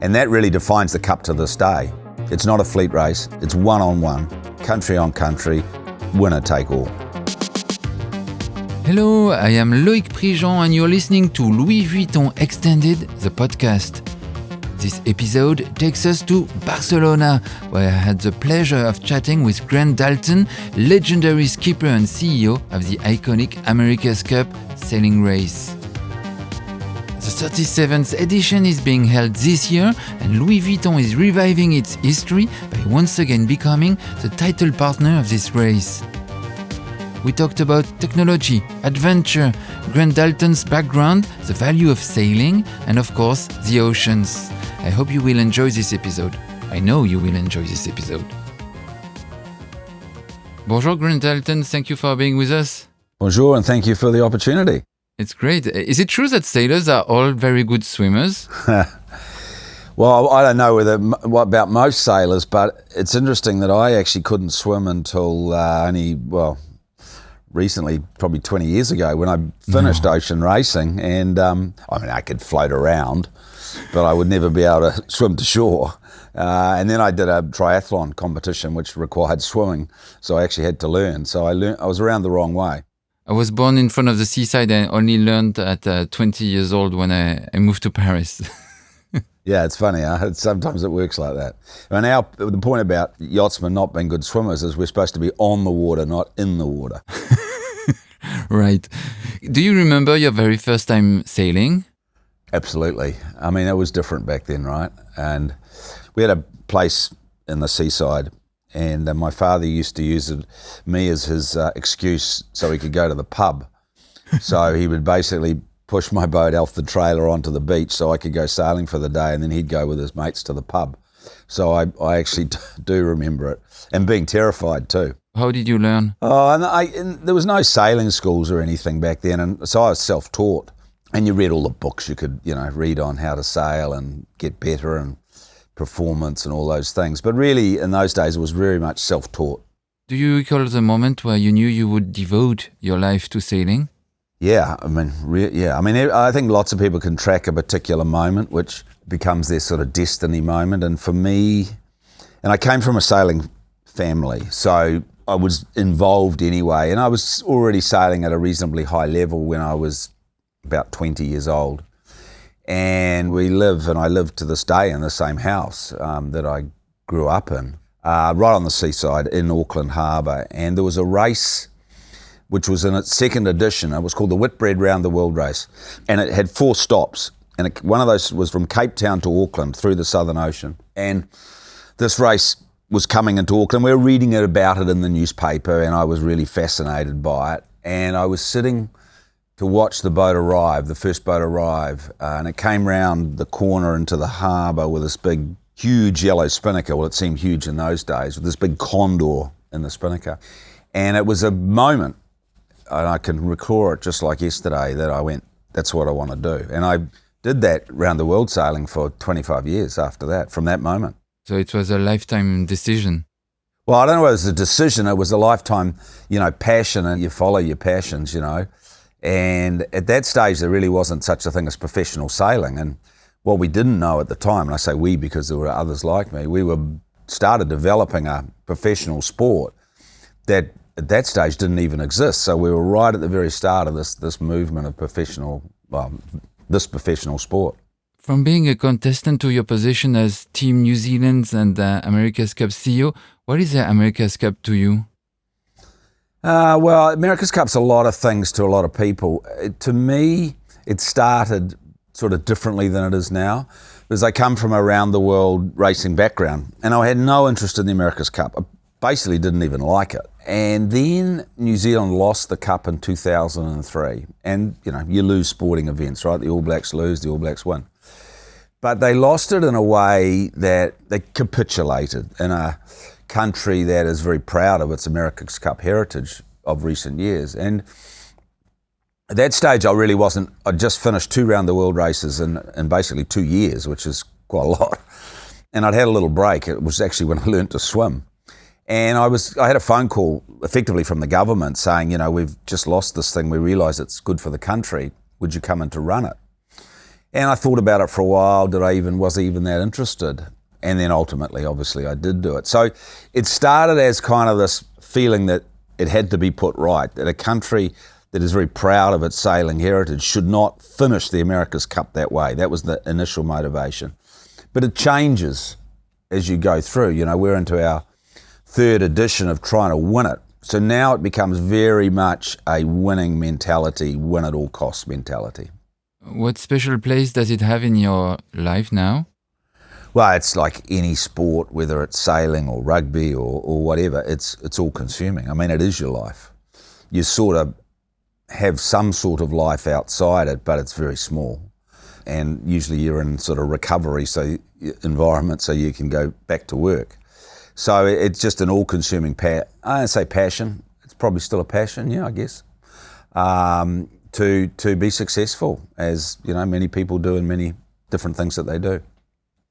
And that really defines the Cup to this day. It's not a fleet race, it's one-on-one, country on country, winner take all. Hello, I am Loïc Prigent and you're listening to Louis Vuitton Extended, the podcast. This episode takes us to Barcelona, where I had the pleasure of chatting with Grant Dalton, legendary skipper and CEO of the iconic America's Cup sailing race. The 37th edition is being held this year, and Louis Vuitton is reviving its history by once again becoming the title partner of this race. We talked about technology, adventure, Grant Dalton's background, the value of sailing, and of course, the oceans. I hope you will enjoy this episode. I know you will enjoy this episode. Bonjour, Grant Dalton. Thank you for being with us. Bonjour, and thank you for the opportunity. It's great. Is it true that sailors are all very good swimmers? Well, I don't know what about most sailors, but it's interesting that I actually couldn't swim until recently, probably 20 years ago, when I finished ocean racing. And I could float around, but I would never be able to swim to shore. And then I did a triathlon competition, which required swimming. So I actually had to learn. So I was around the wrong way. I was born in front of the seaside and only learned at 20 years old when I moved to Paris. Yeah, it's funny. Sometimes it works like that. And now the point about yachtsmen not being good swimmers is we're supposed to be on the water, not in the water. Right. Do you remember your very first time sailing? Absolutely. I mean, it was different back then, right? And we had a place in the seaside, and my father used to use me as his excuse so he could go to the pub. So he would basically push my boat off the trailer onto the beach so I could go sailing for the day, and then he'd go with his mates to the pub. So I actually do remember it, and being terrified too. How did you learn? And there was no sailing schools or anything back then, and so I was self-taught. And you read all the books you could, read on how to sail and get better and performance and all those things. But really, in those days, it was very much self-taught. Do you recall the moment where you knew you would devote your life to sailing? Yeah, I think lots of people can track a particular moment, which becomes their sort of destiny moment. And for me, and I came from a sailing family, so I was involved anyway. And I was already sailing at a reasonably high level when I was about 20 years old. And I live to this day in the same house that I grew up in, right on the seaside in Auckland Harbour. And there was a race which was in its second edition. It was called the Whitbread Round the World Race. And it had 4 stops. And one of those was from Cape Town to Auckland through the Southern Ocean. And this race was coming into Auckland. We were reading about it in the newspaper, and I was really fascinated by it. And I was sitting to watch the boat arrive, the first boat arrive, and it came round the corner into the harbour with this big, huge yellow spinnaker. Well, it seemed huge in those days, with this big condor in the spinnaker. And it was a moment, and I can recall it just like yesterday, that I went, that's what I want to do. And I did that round the world sailing for 25 years after that, from that moment. So it was a lifetime decision. Well, I don't know whether it was a decision, it was a lifetime, passion, and you follow your passions, And at that stage, there really wasn't such a thing as professional sailing. And what we didn't know at the time, and I say we because there were others like me, started developing a professional sport that at that stage didn't even exist. So we were right at the very start of this movement of this professional sport. From being a contestant to your position as Team New Zealand's and America's Cup CEO, what is the America's Cup to you? Well, America's Cup's a lot of things to a lot of people. To me, it started sort of differently than it is now, because I come from a round-the-world racing background, and I had no interest in the America's Cup. I basically didn't even like it. And then New Zealand lost the Cup in 2003. And, you lose sporting events, right? The All Blacks lose, the All Blacks win. But they lost it in a way that they capitulated in a country that is very proud of its America's Cup heritage of recent years. And at that stage, I'd just finished 2 round-the-world races in basically 2 years, which is quite a lot. And I'd had a little break. It was actually when I learned to swim. And I had a phone call effectively from the government saying, we've just lost this thing. We realise it's good for the country. Would you come in to run it? And I thought about it for a while. Was I even that interested? And then ultimately, obviously, I did do it. So it started as kind of this feeling that it had to be put right, that a country that is very proud of its sailing heritage should not finish the America's Cup that way. That was the initial motivation. But it changes as you go through. You know, we're into our third edition of trying to win it. So now it becomes very much a winning mentality, win at all costs mentality. What special place does it have in your life now? Well, it's like any sport, whether it's sailing or rugby or whatever, it's all consuming. I mean, it is your life. You sort of have some sort of life outside it, but it's very small. And usually you're in sort of recovery environment so you can go back to work. So it's just an all-consuming I don't say passion. It's probably still a passion, yeah, I guess. To be successful, as you know, many people do in many different things that they do.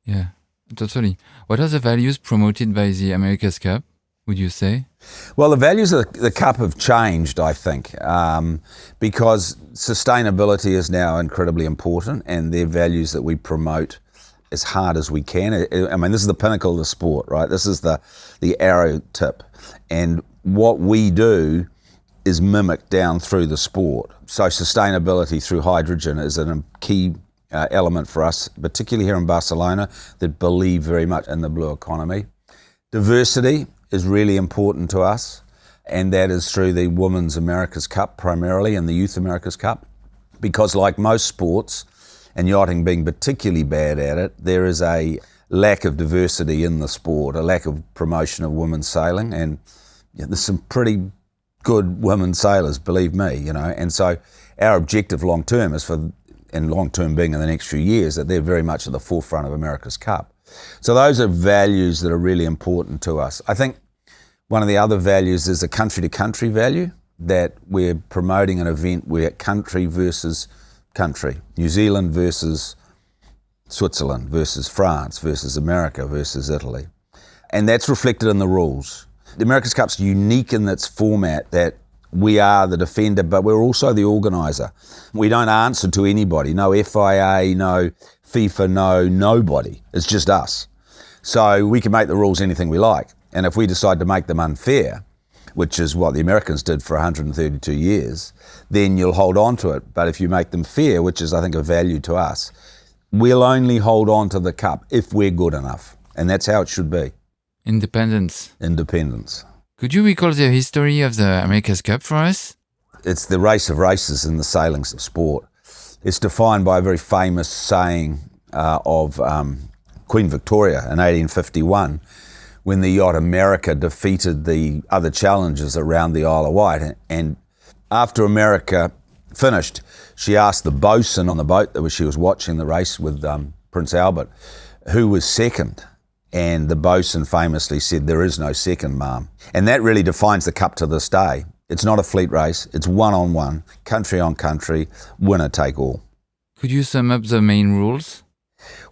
Yeah, totally. What are the values promoted by the America's Cup, would you say? Well, the values of the Cup have changed, I think, because sustainability is now incredibly important, and they're values that we promote as hard as we can. I mean, this is the pinnacle of the sport, right? This is the arrow tip. And what we do is mimicked down through the sport. So sustainability through hydrogen is a key element for us, particularly here in Barcelona, that believe very much in the blue economy. Diversity is really important to us, and that is through the Women's America's Cup primarily and the Youth America's Cup, because like most sports, and yachting being particularly bad at it, there is a lack of diversity in the sport, a lack of promotion of women's sailing, and there's some pretty good women sailors, believe me, you know. And so our objective long term is and long term being in the next few years, that they're very much at the forefront of America's Cup. So those are values that are really important to us. I think one of the other values is a country to country value, that we're promoting an event where country versus country, New Zealand versus Switzerland versus France versus America versus Italy. And that's reflected in the rules. The America's Cup's unique in its format that we are the defender, but we're also the organiser. We don't answer to anybody, no FIA, no FIFA, nobody. It's just us. So we can make the rules anything we like. And if we decide to make them unfair, which is what the Americans did for 132 years, then you'll hold on to it. But if you make them fair, which is, I think, a value to us, we'll only hold on to the cup if we're good enough. And that's how it should be. Independence. Could you recall the history of the America's Cup for us? It's the race of races in the sailing sport. It's defined by a very famous saying of Queen Victoria in 1851, when the yacht America defeated the other challengers around the Isle of Wight. And after America finished, she asked the bosun on the boat that she was watching the race with Prince Albert, who was second. And the bosun famously said, "There is no second, ma'am." And that really defines the cup to this day. It's not a fleet race, it's one-on-one, country on country, winner take all. Could you sum up the main rules?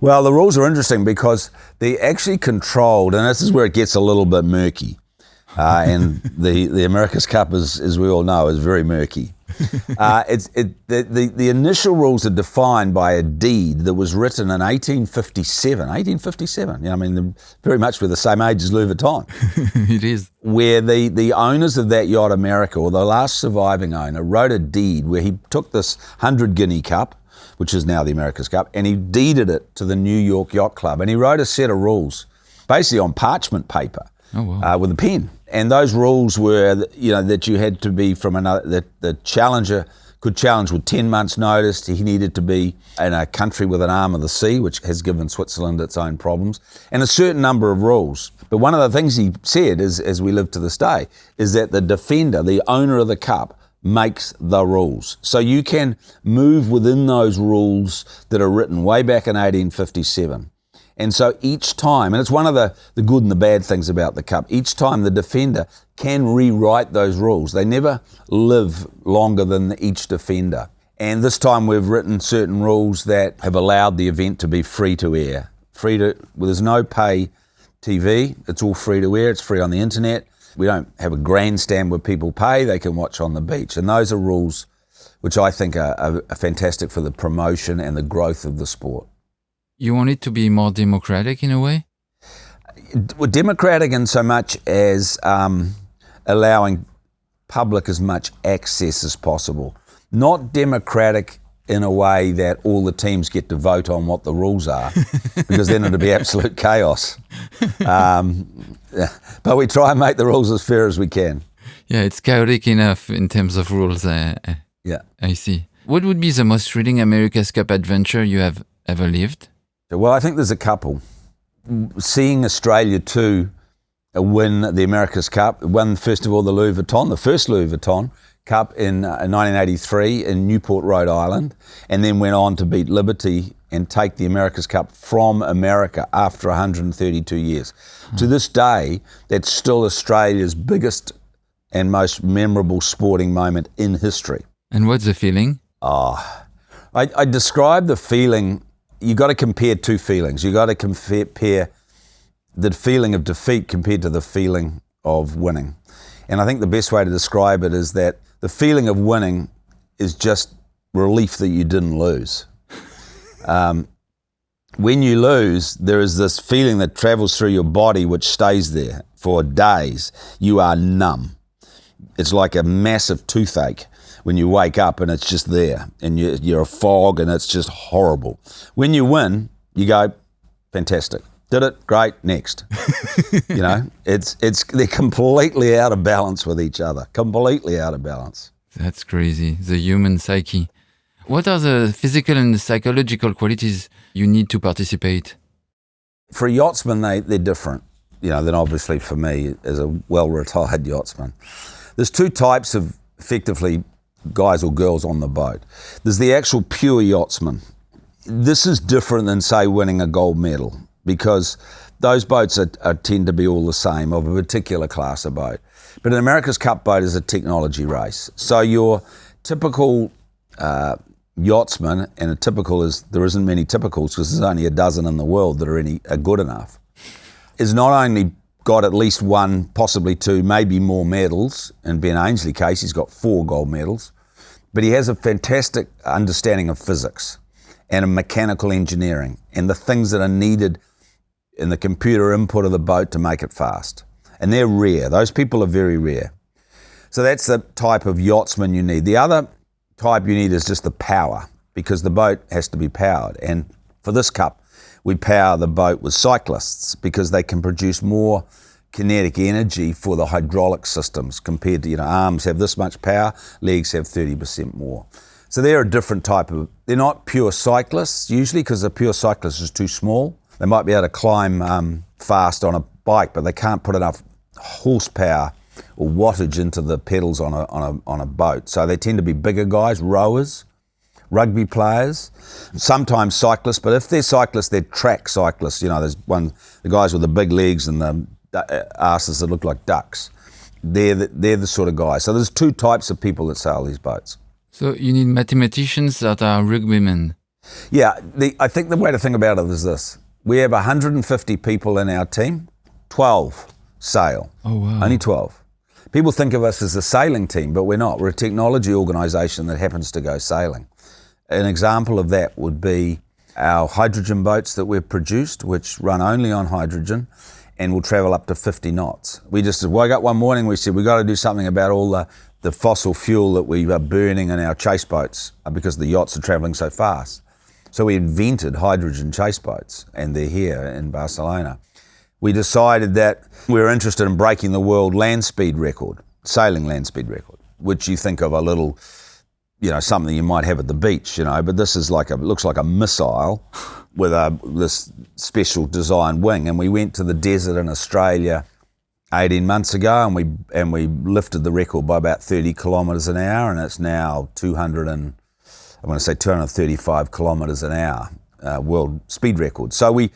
Well, the rules are interesting because they're actually controlled, and this is where it gets a little bit murky. And the America's Cup, as we all know, is very murky. The initial rules are defined by a deed that was written in 1857. 1857, I mean, they're very much we're the same age as Louis Vuitton. It is. Where the owners of that yacht America, or the last surviving owner, wrote a deed where he took this 100 guinea cup, which is now the America's Cup, and he deeded it to the New York Yacht Club. And he wrote a set of rules, basically on parchment paper, with a pen. And those rules were, that you had to be from another, that the challenger could challenge with 10 months' notice. He needed to be in a country with an arm of the sea, which has given Switzerland its own problems, and a certain number of rules. But one of the things he said, as we live to this day, is that the defender, the owner of the cup, makes the rules. So you can move within those rules that are written way back in 1857. And so each time, and it's one of the good and the bad things about the cup, each time the defender can rewrite those rules. They never live longer than each defender. And this time we've written certain rules that have allowed the event to be free to air. There's no pay TV, it's all free to air, it's free on the internet. We don't have a grandstand where people pay, they can watch on the beach. And those are rules which I think are fantastic for the promotion and the growth of the sport. You want it to be more democratic in a way? Well, democratic in so much as allowing public as much access as possible. Not democratic in a way that all the teams get to vote on what the rules are, because then it'd be absolute chaos. But we try and make the rules as fair as we can. Yeah, it's chaotic enough in terms of rules. Yeah. I see. What would be the most thrilling America's Cup adventure you have ever lived? Well, I think there's a couple. Seeing Australia too win the America's Cup, won first of all the first Louis Vuitton Cup in 1983 in Newport, Rhode Island, and then went on to beat Liberty and take the America's Cup from America after 132 years. To this day, that's still Australia's biggest and most memorable sporting moment in history. And what's the feeling? I describe the feeling, you got to compare two feelings. You got to compare the feeling of defeat compared to the feeling of winning. And I think the best way to describe it is that the feeling of winning is just relief that you didn't lose. When you lose, there is this feeling that travels through your body which stays there for days. You are numb. It's like a massive toothache when you wake up and it's just there, and you're a fog and it's just horrible. When you win, you go, fantastic. Did it, great, next. You know, they're completely out of balance with each other, completely out of balance. That's crazy, the human psyche. What are the physical and psychological qualities you need to participate? For a yachtsman, they're different, you know, than obviously for me as a well-retired yachtsman. There's two types of, effectively, guys or girls on the boat. There's the actual pure yachtsman. This is different than, say, winning a gold medal, because those boats tend to be all the same, of a particular class of boat. But an America's Cup boat is a technology race. So your typical yachtsman, and a typical is, there isn't many typicals because there's only a dozen in the world that are good enough, is not only got at least one, possibly two, maybe more medals. In Ben Ainsley's case, he's got 4 gold medals, but he has a fantastic understanding of physics and of mechanical engineering and the things that are needed in the computer input of the boat to make it fast. And they're rare. Those people are very rare. So that's the type of yachtsman you need. The other type you need is just the power, because the boat has to be powered. And for this cup, we power the boat with cyclists because they can produce more kinetic energy for the hydraulic systems compared to, you know, arms have this much power, legs have 30% more. So they're a different type of, they're not pure cyclists usually, because a pure cyclist is too small. They might be able to climb fast on a bike, but they can't put enough horsepower or wattage into the pedals on a boat. So they tend to be bigger guys, rowers, rugby players, sometimes cyclists, but if they're cyclists, they're track cyclists. You know, there's the guys with the big legs and the asses that look like ducks. They're the sort of guys. So there's two types of people that sail these boats. So you need mathematicians that are rugbymen. Yeah, I think the way to think about it is this. We have 150 people in our team, 12 sail. Oh, wow. Only 12. People think of us as a sailing team, but we're not. We're a technology organisation that happens to go sailing. An example of that would be our hydrogen boats that we've produced, which run only on hydrogen and will travel up to 50 knots. We just woke up one morning, we said, we've got to do something about all the fossil fuel that we are burning in our chase boats because the yachts are travelling so fast. So we invented hydrogen chase boats, and they're here in Barcelona. We decided that we were interested in breaking the world land speed record, sailing land speed record, which you think of a little, you know, something you might have at the beach, you know, but this is like looks like a missile with this special design wing. And we went to the desert in Australia 18 months ago, and we lifted the record by about 30 kilometres an hour, and it's now 235 kilometres an hour, world speed record. So we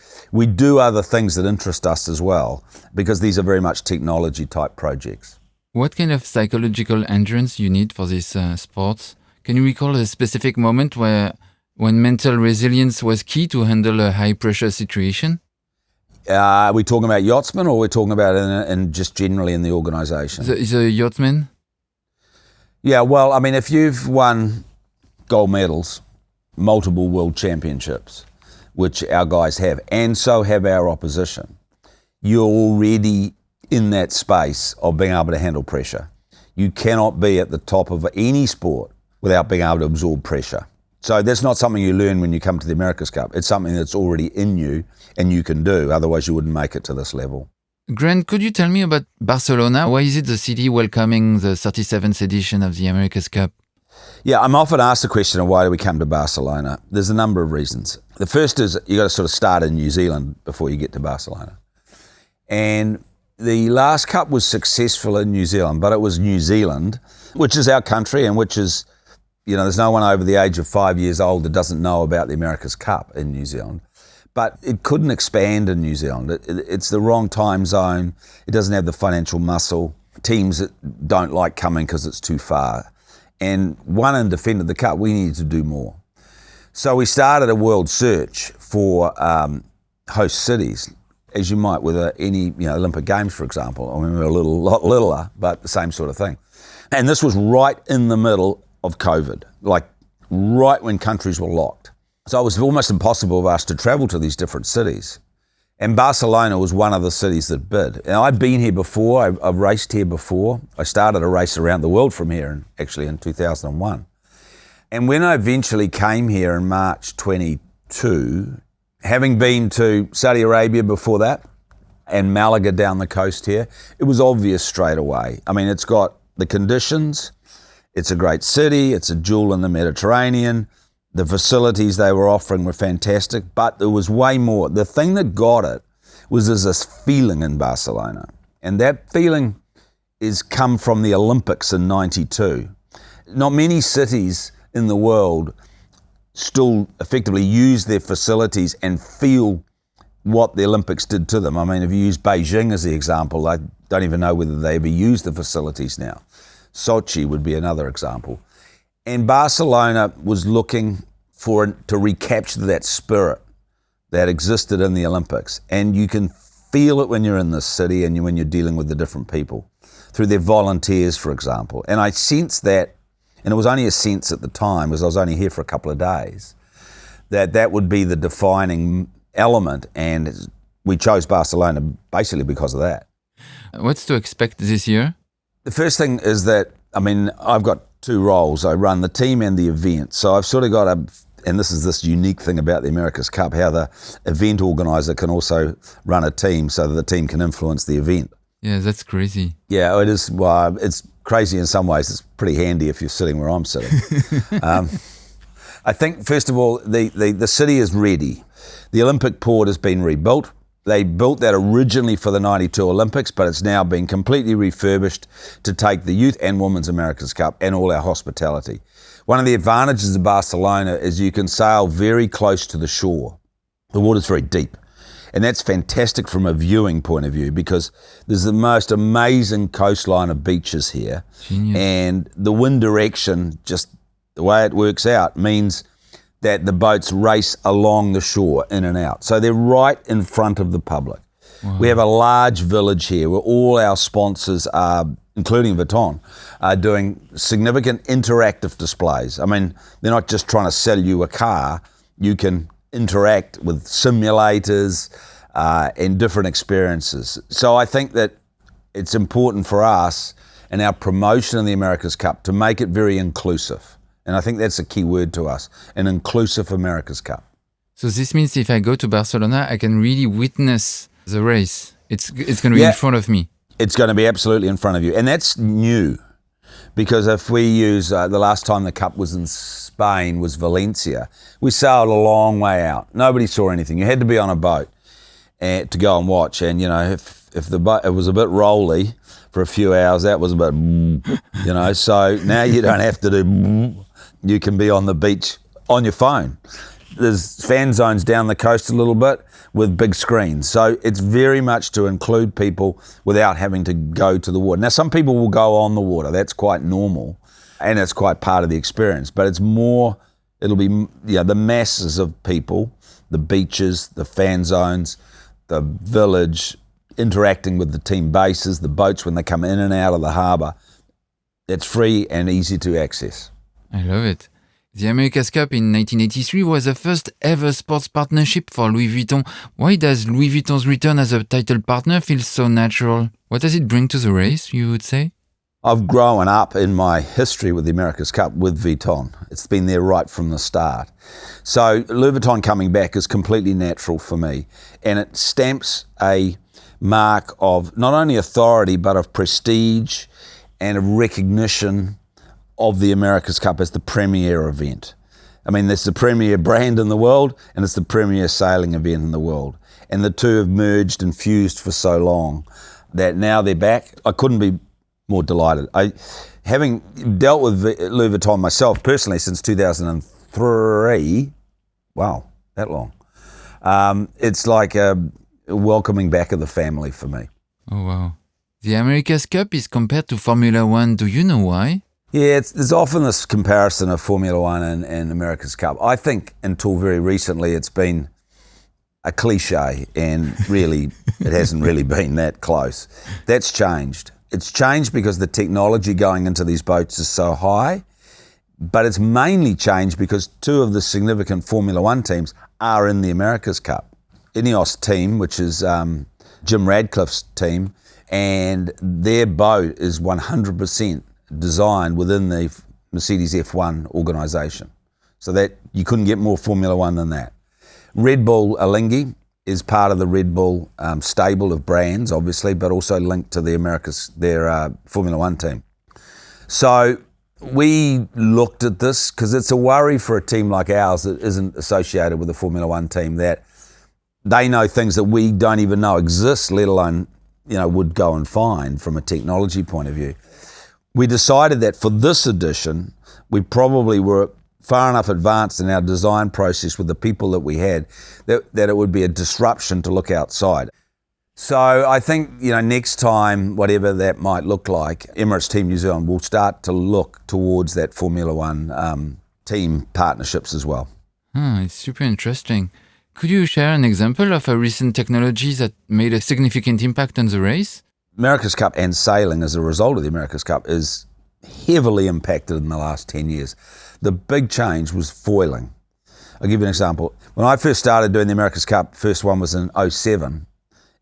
do other things that interest us as well, because these are very much technology type projects. What kind of psychological endurance you need for these sports? Can you recall a specific moment when mental resilience was key to handle a high pressure situation? Are we talking about yachtsmen, or we're talking about in just generally in the organisation? Is a yachtsman? Yeah, well, I mean, if you've won gold medals, multiple world championships, which our guys have, and so have our opposition. You're already in that space of being able to handle pressure. You cannot be at the top of any sport without being able to absorb pressure. So that's not something you learn when you come to the America's Cup. It's something that's already in you and you can do, otherwise you wouldn't make it to this level. Grant, could you tell me about Barcelona? Why is it the city welcoming the 37th edition of the America's Cup? Yeah, I'm often asked the question of why do we come to Barcelona? There's a number of reasons. The first is you got to sort of start in New Zealand before you get to Barcelona. And the last Cup was successful in New Zealand, but it was New Zealand, which is our country and which is, you know, there's no one over the age of 5 years old that doesn't know about the America's Cup in New Zealand. But it couldn't expand in New Zealand. It's the wrong time zone. It doesn't have the financial muscle. Teams that don't like coming because it's too far. And won and defended the Cup. We needed to do more. So we started a world search for host cities, as you might with any Olympic Games, for example. I mean, we're a lot littler, but the same sort of thing. And this was right in the middle of COVID, like right when countries were locked. So it was almost impossible for us to travel to these different cities. And Barcelona was one of the cities that bid. And I'd been here before, I've raced here before. I started a race around the world from here, actually in 2001. And when I eventually came here in March 22, having been to Saudi Arabia before that, and Malaga down the coast here, it was obvious straight away. I mean, it's got the conditions, it's a great city, it's a jewel in the Mediterranean, the facilities they were offering were fantastic, but there was way more. The thing that got it was there's this feeling in Barcelona, and that feeling is come from the Olympics in '92. Not many cities in the world still effectively use their facilities and feel what the Olympics did to them. I mean, if you use Beijing as the example, I don't even know whether they ever use the facilities now. Sochi would be another example. And Barcelona was looking to recapture that spirit that existed in the Olympics. And you can feel it when you're in this city and when you're dealing with the different people, through their volunteers, for example. And I sensed that, and it was only a sense at the time, because I was only here for a couple of days, that would be the defining element. And we chose Barcelona basically because of that. What's to expect this year? The first thing is that, I mean, I've got two roles. I run the team and the event. So I've sort of got and this is this unique thing about the America's Cup, how the event organizer can also run a team so that the team can influence the event. Yeah, that's crazy. Yeah, it is. Well, it's crazy in some ways. It's pretty handy if you're sitting where I'm sitting. I think, first of all, the city is ready. The Olympic port has been rebuilt. They built that originally for the '92 Olympics, but it's now been completely refurbished to take the Youth and Women's America's Cup and all our hospitality. One of the advantages of Barcelona is you can sail very close to the shore. The water's very deep. And that's fantastic from a viewing point of view, because there's the most amazing coastline of beaches here. Genius. And the wind direction, just the way it works out, means that the boats race along the shore, in and out. So they're right in front of the public. Wow. We have a large village here where all our sponsors are, including Vuitton, are doing significant interactive displays. I mean, they're not just trying to sell you a car. You can interact with simulators and different experiences. So I think that it's important for us in our promotion of the America's Cup to make it very inclusive. And I think that's a key word to us, an inclusive America's Cup. So this means if I go to Barcelona, I can really witness the race. It's going to be in front of me. It's going to be absolutely in front of you. And that's new, because if we use, the last time the Cup was in Spain was Valencia, we sailed a long way out. Nobody saw anything. You had to be on a boat to go and watch. And, you know, if the boat, it was a bit rolly for a few hours, that was a bit, you know, so now you don't have to do, you can be on the beach on your phone. There's fan zones down the coast a little bit with big screens. So it's very much to include people without having to go to the water. Now, some people will go on the water. That's quite normal, and it's quite part of the experience. But it's more, it'll be the masses of people, the beaches, the fan zones, the village, interacting with the team bases, the boats when they come in and out of the harbour. It's free and easy to access. I love it. The America's Cup in 1983 was the first ever sports partnership for Louis Vuitton. Why does Louis Vuitton's return as a title partner feel so natural? What does it bring to the race, you would say? I've grown up in my history with the America's Cup with Vuitton. It's been there right from the start. So Louis Vuitton coming back is completely natural for me. And it stamps a mark of not only authority, but of prestige and of recognition of the America's Cup as the premier event. I mean, it's the premier brand in the world and it's the premier sailing event in the world. And the two have merged and fused for so long that now they're back. I couldn't be more delighted. Having dealt with Louis Vuitton myself personally since 2003, wow, that long. It's like a welcoming back of the family for me. Oh, wow. The America's Cup is compared to Formula One. Do you know why? Yeah, there's often this comparison of Formula One and America's Cup. I think until very recently it's been a cliche and really it hasn't really been that close. That's changed. It's changed because the technology going into these boats is so high, but it's mainly changed because two of the significant Formula One teams are in the America's Cup. Ineos team, which is Jim Radcliffe's team, and their boat is 100% designed within the Mercedes F1 organisation. So that you couldn't get more Formula One than that. Red Bull Alinghi is part of the Red Bull stable of brands, obviously, but also linked to their Formula One team. So we looked at this because it's a worry for a team like ours that isn't associated with the Formula One team, that they know things that we don't even know exist, let alone, would go and find from a technology point of view. We decided that for this edition, we probably were far enough advanced in our design process with the people that we had that it would be a disruption to look outside. So I think, next time, whatever that might look like, Emirates Team New Zealand will start to look towards that Formula One team partnerships as well. It's super interesting. Could you share an example of a recent technology that made a significant impact on the race? America's Cup and sailing as a result of the America's Cup is heavily impacted in the last 10 years. The big change was foiling. I'll give you an example. When I first started doing the America's Cup, first one was in 2007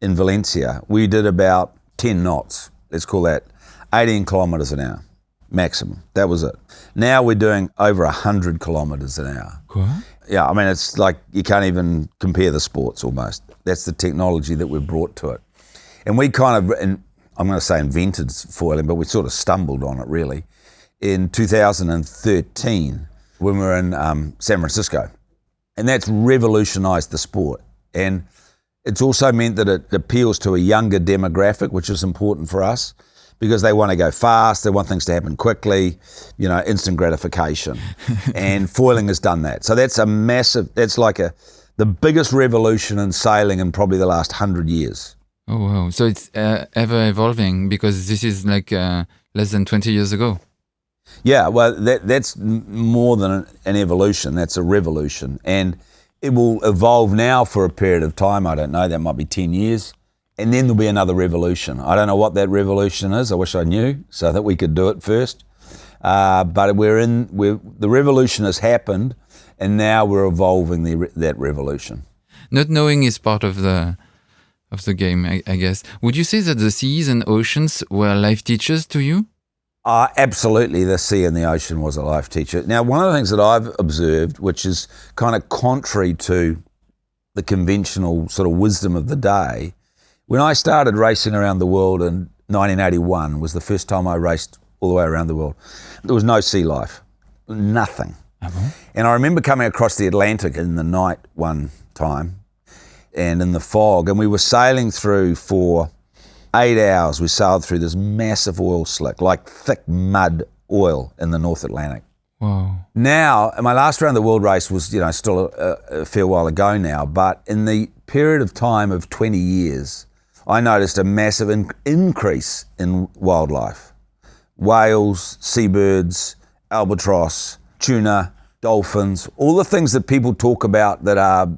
in Valencia. We did about 10 knots, let's call that 18 kilometres an hour, maximum. That was it. Now we're doing over 100 kilometres an hour. What? Yeah, I mean, it's like you can't even compare the sports almost. That's the technology that we've brought to it. And we kind of, I'm going to say invented foiling, but we sort of stumbled on it really in 2013 when we were in San Francisco. And that's revolutionised the sport. And it's also meant that it appeals to a younger demographic, which is important for us because they want to go fast, they want things to happen quickly, instant gratification. And foiling has done that. So that's the biggest revolution in sailing in probably the last 100 years. Oh, wow. So it's ever evolving because this is like less than 20 years ago. Yeah, well, that's more than an evolution. That's a revolution. And it will evolve now for a period of time. I don't know. That might be 10 years. And then there'll be another revolution. I don't know what that revolution is. I wish I knew so that we could do it first. But the revolution has happened and now we're evolving that revolution. Not knowing is part of the game, I guess. Would you say that the seas and oceans were life teachers to you? Absolutely, the sea and the ocean was a life teacher. Now, one of the things that I've observed, which is kind of contrary to the conventional sort of wisdom of the day, when I started racing around the world in 1981, was the first time I raced all the way around the world. There was no sea life, nothing. Uh-huh. And I remember coming across the Atlantic in the night one time and in the fog, and we were sailing through for 8 hours. We sailed through this massive oil slick, like thick mud oil in the North Atlantic. Wow. Now, my last round of the world race was, still a fair while ago now, but in the period of time of 20 years, I noticed a massive increase in wildlife. Whales, seabirds, albatross, tuna, dolphins, all the things that people talk about that are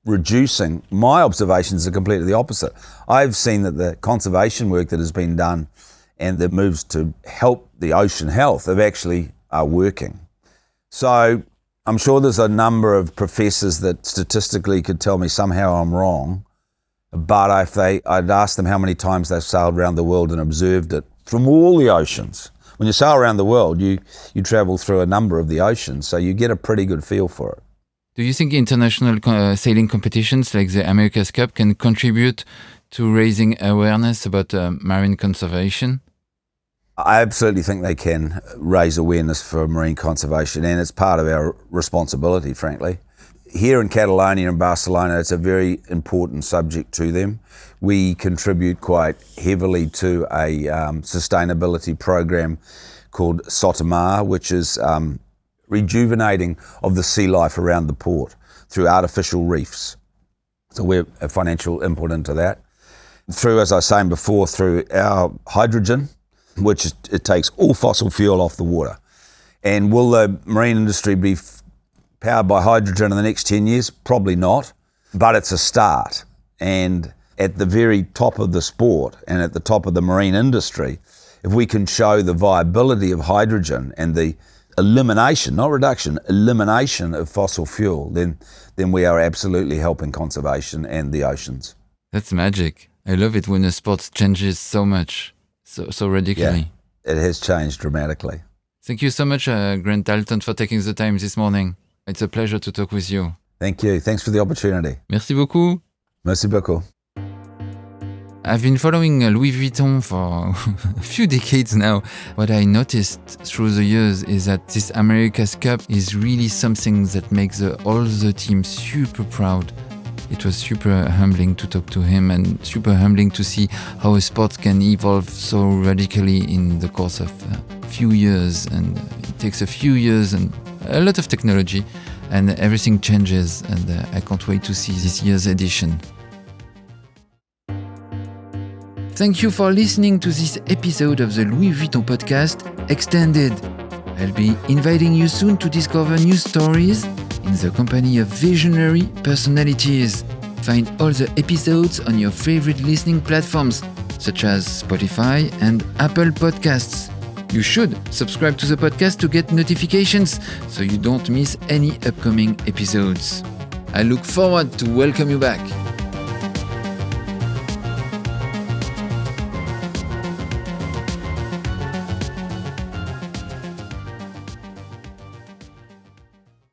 reducing. My observations are completely the opposite. I've seen that the conservation work that has been done and the moves to help the ocean health are working. So I'm sure there's a number of professors that statistically could tell me somehow I'm wrong, but I'd ask them how many times they've sailed around the world and observed it from all the oceans. When you sail around the world, you travel through a number of the oceans, so you get a pretty good feel for it. Do you think international sailing competitions like the America's Cup can contribute to raising awareness about marine conservation? I absolutely think they can raise awareness for marine conservation, and it's part of our responsibility, frankly. Here in Catalonia and Barcelona, it's a very important subject to them. We contribute quite heavily to a sustainability program called Sotomar, which is rejuvenating of the sea life around the port through artificial reefs. So we're a financial input into that. Through, as I was saying before, through our hydrogen, which it takes all fossil fuel off the water. And will the marine industry be powered by hydrogen in the next 10 years? Probably not, but it's a start. And at the very top of the sport and at the top of the marine industry, if we can show the viability of hydrogen and the elimination, not reduction, elimination of fossil fuel, then we are absolutely helping conservation and the oceans. That's magic. I love it when a sport changes so much, so radically. Yeah, it has changed dramatically. Thank you so much, Grant Dalton, for taking the time this morning. It's a pleasure to talk with you. Thank you. Thanks for the opportunity. Merci beaucoup. Merci beaucoup. I've been following Louis Vuitton for a few decades now. What I noticed through the years is that this America's Cup is really something that makes all the team super proud. It was super humbling to talk to him and super humbling to see how a sport can evolve so radically in the course of a few years. And it takes a few years and a lot of technology and everything changes. And I can't wait to see this year's edition. Thank you for listening to this episode of the Louis Vuitton podcast, Extended. I'll be inviting you soon to discover new stories in the company of visionary personalities. Find all the episodes on your favorite listening platforms, such as Spotify and Apple Podcasts. You should subscribe to the podcast to get notifications so you don't miss any upcoming episodes. I look forward to welcome you back.